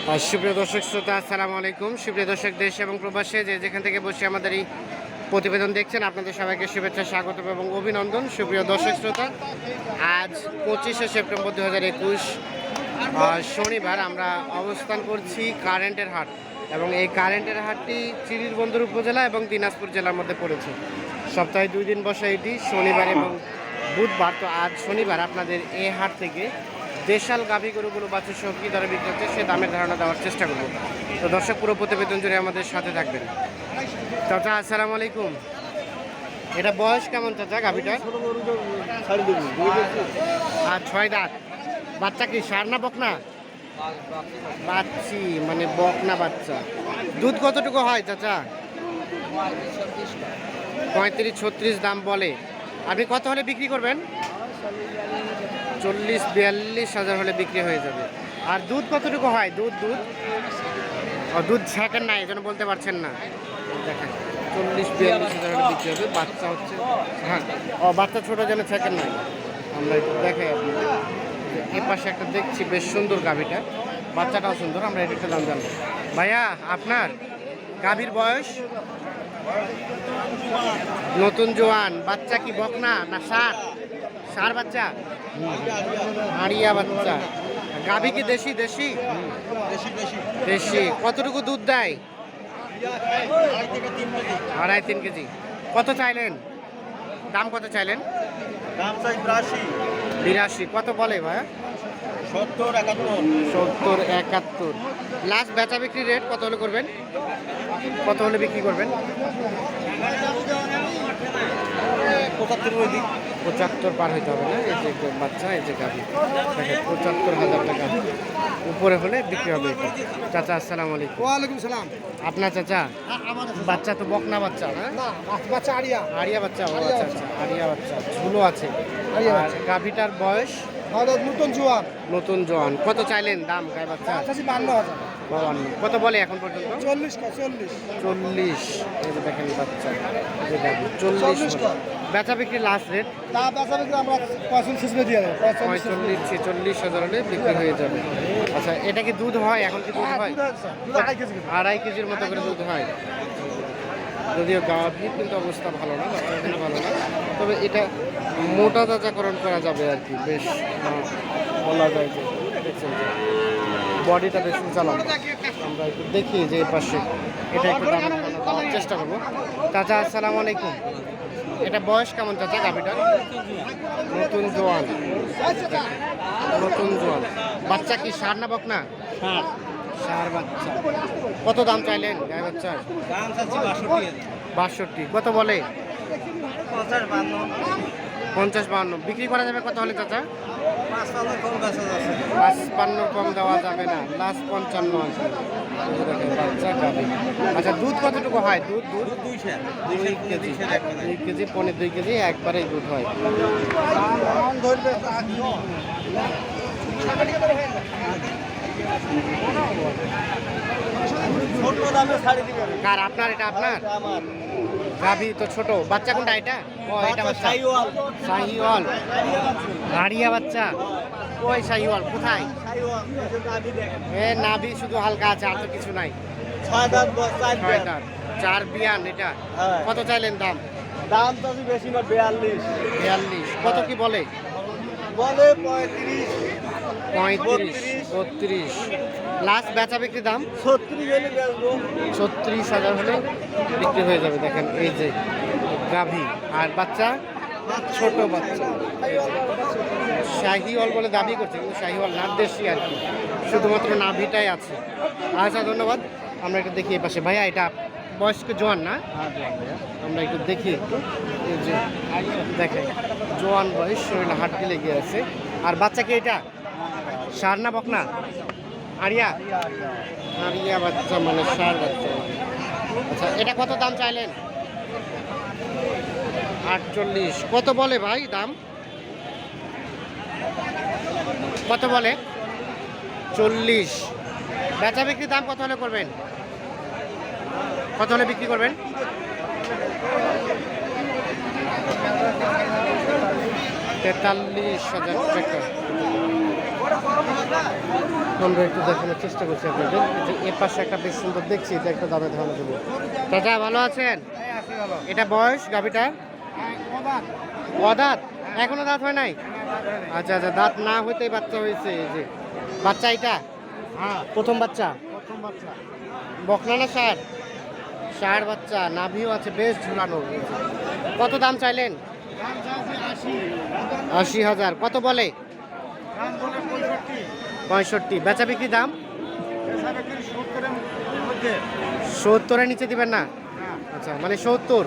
সুপ্রিয় দর্শক শ্রোতা, আসসালামু আলাইকুম। সুপ্রিয় দর্শক, দেশ এবং প্রবাসে যেখান থেকে বসে আমাদের এই প্রতিবেদন দেখছেন, আপনাদের সবাইকে শুভেচ্ছা, স্বাগত এবং অভিনন্দন। সুপ্রিয় দর্শক শ্রোতা, আজ 25শে সেপ্টেম্বর 2021 শনিবার আমরা অবস্থান করছি কারেন্টের হাট, এবং এই কারেন্টের হাটটি চিরিরবন্দর উপজেলা এবং দিনাজপুর জেলার মধ্যে পড়েছে। সপ্তাহে 2 দিন বসে এটি, শনিবার এবং বুধবার। তো আজ শনিবার আপনাদের এই হাট থেকে দেশাল গাভী গরুগুলো বাছুর সহ কী দরে বিক্রি হচ্ছে সে দামের ধারণা দেওয়ার চেষ্টা করব। তো দর্শক, পুরো প্রতিবেদন জুড়ে আমাদের সাথে থাকবেন। চাচা আসসালামু আলাইকুম। এটা বয়স কেমন চাচা গাভীটার? আর 6 দাঁত। বাচ্চা কি ষাঁড় না বকনা? বাচ্চি মানে বকনা বাচ্চা। দুধ কতটুকু হয় চাচা? 35-36 দাম বলে। আপনি কত হলে বিক্রি করবেন? 40-42 হাজার হলে বিক্রি হয়ে যাবে। আর দুধ কতটুকু হয়? দুধ সেকেন্ড নাই, এই জন্য বলতে পারছেন না। দেখেন 40-42 হাজার হলে বিক্রি হবে। বাচ্চা হচ্ছে, হ্যাঁ, বাচ্চা ছোটো যেন সেকেন্ড নাই। আমরা একটু দেখাই আপনাদের। এ পাশে একটা দেখছি বেশ সুন্দর গাভীটা, বাচ্চাটাও সুন্দর। আমরা এটা একটা দাম জানবো। ভাইয়া, আপনার গাভীর বয়স? নতুন জোয়ান। বাচ্চা কি বকনা না ষাঁড় বাচ্চা? হাড়িয়া বাচ্চা। গাভী কি দেশি? দেশি। কতটুকু দুধ দেয়? 2.5-3 কেজি। কত চাইলেন? দাম কত চাইলেন? দাম চাই 82। কত বলে ভাই? 70-71। লাস্ট বেচা বিক্রি রেট কত হলে করবেন? কত হলে বিক্রি করবেন? 75 পার হইতে হবে না? এই যে বাচ্চা, এই যে গাভী, দেখেন 75,000 টাকা উপরে হলে বিক্রি হবে এটা। চাচা আসসালামু আলাইকুম। ওয়ালাইকুম সালাম। আপনার চাচা বাচ্চা তো বকনা বাচ্চা না? বাচ্চা আড়িয়া বাচ্চা। ও আচ্ছা আচ্ছা, আড়িয়া বাচ্চা, ঝুলো আছে। আর গাভীটার বয়স? নতুন জোয়ান। কত চাইলেন দাম গায়ে বাচ্চা? 52। কত বলে এখন পর্যন্ত? 40। এই যে দেখেন বাচ্চা, এই যে গাভী 40। বেচা বিক্রি লাস্ট রেট? আমরা 45-46 হাজার হলে বিক্রি হয়ে যাবে। আচ্ছা, এটা কি দুধ হয়? এখন কি দুধ হয়? 2.5 কেজির মতো করে দুধ হয়। যদিও গাভীর কিন্তু অবস্থা ভালো না, বাচ্চা কিন্তু ভালো না, তবে এটা মোটা তাজাকরণ করা যাবে আর কি। বেশ বলা যায় যে দেখছেন যে বডিটা বেশ চালানো। আমরা একটু দেখি যে এই পাশে এটা একটু দামের চেষ্টা করবো। চাচা আসসালামু আলাইকুম। এটা বয়স কেমন চাচা গাভীটার? নতুন জোয়ান। বাচ্চা কি ষাঁড় না বকনা? ষাঁড় বাচ্চা। কত দাম চাইলেন গায়ে বাচ্চার? 62। কত বলে? 50-52। বিক্রি করা যাবে কত হলে চাচা? 55 কম দেওয়া যাবে না, লাস্ট 55 আছে। বাচ্চা গাভী। আচ্ছা, দুধ কতটুকু হয়? দুধ 2 কেজি। 2 কেজি, 2 কেজি একবারেই দুধ হয়। কার আপনার? এটা আপনার গাভী তো ছোট। বাচ্চা কোনটা এটা? এটা বাচ্চা শাহিওয়াল। হাড়িয়া বাচ্চা। ওই শাহিওয়াল কোথায়? নাভি শুধু হালকা আছে, আর তো কিছু নাই। 6 দাঁত 4 বিয়ান। এটা কত চাইলেন দাম? দাম তো বেশি না, 42। কত কি বলে? 35-32। লাস্ট বেচা বিক্রি দাম 36 হাজার হলে বিক্রি হয়ে যাবে। দেখেন এই যে গাভী আর বাচ্চা, ছোট বাচ্চা। শাহিওয়াল বলে দাবি করছে, কিন্তু শাহিওয়াল না, দেশি আর কি, শুধুমাত্র নাভিটাই আছে। আচ্ছা, ধন্যবাদ। আমরা একটু দেখি এই পাশে। ভাইয়া, এটা বয়স্ক জোয়ান না? আমরা একটু দেখি একটু। এই যে দেখেন জোয়ান বয়স, শরীরে হাড্ডি লেগে আছে। আর বাচ্চা কি এটা ষাঁড় না বকনা? আড়িয়া বাচ্চা, মানে ষাঁড় বাচ্চা। আচ্ছা, এটা কত দাম চাইলেন? 48। কত বলে ভাই দাম? কত বলে? 40। বেচা বিক্রি দাম কত হলে করবেন? কত হলে বিক্রি করবেন? 43,000 টাকা। আমরা একটু দেখানোর চেষ্টা করছি আপনাদের। এই যে এর পাশে একটা বেশ সুন্দর দেখছি, এটা একটা দামে ধারণা দেবো। চাচা ভালো আছেন? এটা বয়স গাভিটার অদাঁত, এখনো দাঁত হয় নাই? আচ্ছা আচ্ছা, দাঁত না হইতেই বাচ্চা হয়েছে। এই যে বাচ্চা, এটা প্রথম বাচ্চা। বকনা না ষাঁড়? ষাঁড় বাচ্চা, নাভিও আছে বেশ ঝুলানো। কত দাম চাইলেন? 80,000। কত বলে? 65। বেচা বিক্রি দাম 70-এর নিচে দিবেন না? আচ্ছা, মানে 70।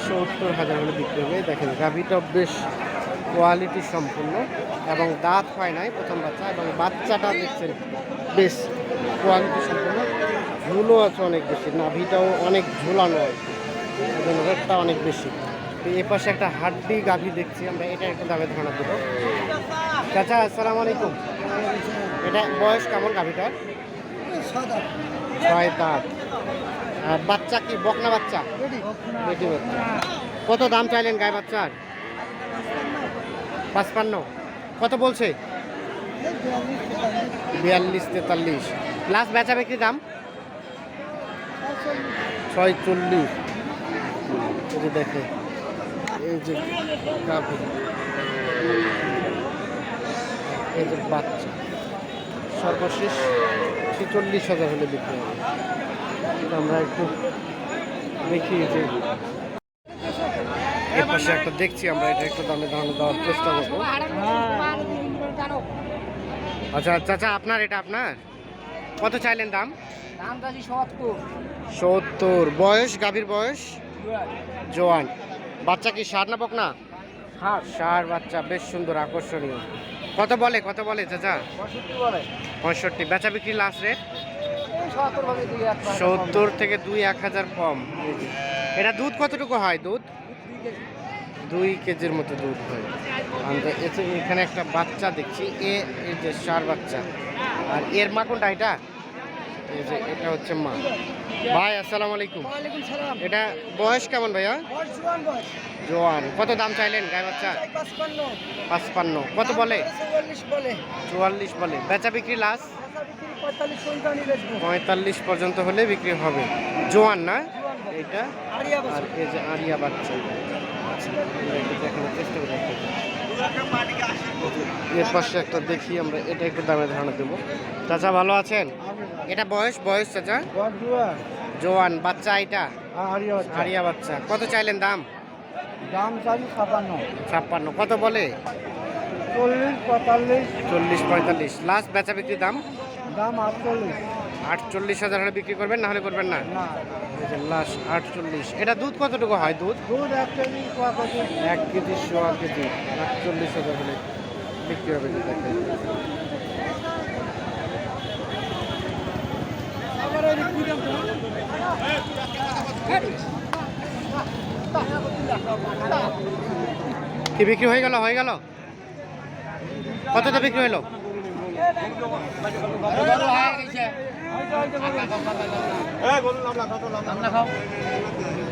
70,000 হলে বিক্রি হবে। দেখেন গাভিটা বেশ কোয়ালিটি সম্পূর্ণ এবং দাঁত হয় নাই, প্রথম বাচ্চা। এবং বাচ্চাটা দেখছেন বেশ কোয়ালিটি সম্পূর্ণ, ঝুলও আছে অনেক বেশি, নাভিটাও অনেক ঝুলানো হয়, এবং রেটটা অনেক বেশি। তো এ পাশে একটা হাড্ডি গাভি দেখছি আমরা, এটা একটু দামে ধারণা দেবো। চাচা আসসালামু আলাইকুম। এটা বয়স কেমন গাভিটার? 6 দাঁত। আর বাচ্চা কি বকনা বাচ্চা? বেটি বাচ্চা। কত দাম চাইলেন গায়ে বাচ্চার? 55। কত বলছে? 42-43। লাস্ট বেচা বিক্রি দাম 46। এই যে দেখে, এই যে গাভী, এই যে বাচ্চা, সর্বশেষ 46,000 হলে বিক্রি হবে। আমরা একটু দেখি যে এর পাশে একটা দেখছি আমরা, এটা একটু দামে ধারণা দেওয়ার চেষ্টা করবো। আচ্ছা চাচা, আপনার এটা আপনার কত চাইলেন দাম? 70। বয়স গাভীর বয়স? জোয়ান। বাচ্চা কি ষাঁড় না বকনা? ষাঁড় বাচ্চা, বেশ সুন্দর আকর্ষণীয়। কত বলে চাচা? 65। বেচা বিক্রি লাস্ট রেট 70 থেকে 2-1,000 কম। এটা দুধ কতটুকু হয়? দুধ 2 কেজির মতো দুধ হয়। আমরা এখানে একটা বাচ্চা দেখছি, এই যে ষাঁড় বাচ্চা। আর এর মা কোনটা? এটা, এই যে এটা হচ্ছে মা। ভাই আসসালামু আলাইকুম। এটা বয়স কেমন ভাইয়া? জোয়ান। কত দাম চাইলেন গায়ে বাচ্চা? 55। কত বলে? 44 বলে। বেচা বিক্রি লাস্ট 45 পর্যন্ত হলে বিক্রি হবে। জোয়ান না এটা? আর এই যে আরিয়া বাচ্চা। দেখানোর চেষ্টা করি। এর পাশে একটা দেখি আমরা, এটা একটু দামে ধারণা দেবো। চাচা ভালো আছেন? এটা বয়স চাচা? জোয়ান বাচ্চা। এটা আরিয়া বাচ্চা। কত চাইলেন দাম? দাম চাই 56। কত বলে? 40-45। লাস্ট বেচা বিক্রি দাম 48,000 হলে বিক্রি করবেন, না হলে করবেন না? লাস্ট 48। এটা দুধ কতটুকু হয়? দুধ 1 কেজি 1.25 কেজি। 48,000 হলে বিক্রি হবে। কি বিক্রি হয়ে গেল? কতটা বিক্রি হলো?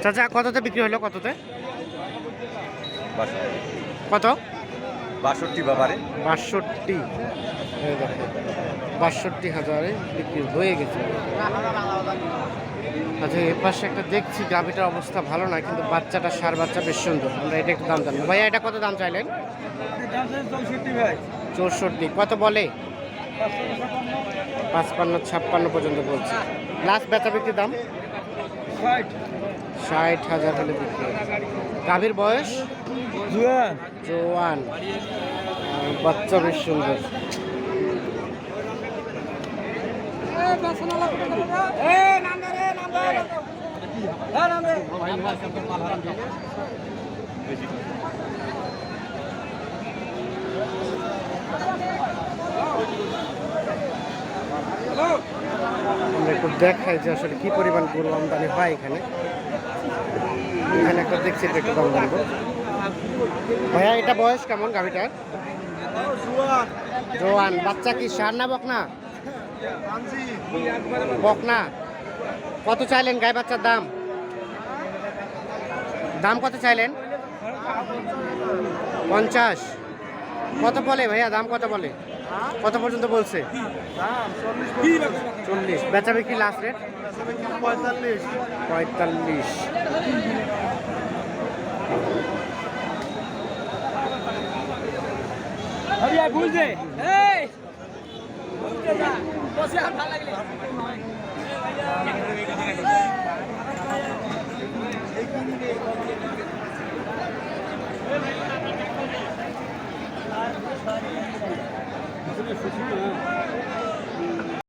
চাচা কততে বিক্রি হলো? কততে? কত? 62 বাবারে 62। 62,000 বিক্রি হয়ে গেছে। আচ্ছা এর পাশে একটা দেখছি, গাভীটার অবস্থা ভালো না, কিন্তু বাচ্চাটা ষাঁড় বাচ্চা, বেশ সুন্দর। আমরা এটা একটু দাম জানবো। ভাইয়া এটা কত দাম চাইলেন? 64। কত বলে? 55-56 পর্যন্ত বলছে। লাস্ট বেচা বিক্রি দাম 60,000 হলে বিক্রি হবে। গাভীর বয়স? জোয়ান। বাচ্চা বেশ সুন্দর। আমরা একটু দেখাই যে আসলে কি পরিমাণ গরু আমদানি হয় এখানে। একটা দেখছি, এটা একটু দাম জানবো। ভাইয়া এটা বয়স কেমন গাভীটার? জোয়ান। বাচ্চা কি ষাঁড় না বকনা? বকনা। কত চাইলেন গায়ে বাচ্চার দাম? কত চাইলেন? 50। কত বলে ভাইয়া, দাম কত বলে, কত পর্যন্ত বলছে? 40। বেচা বিক্রি লাস্ট রেট 45। বুঝলে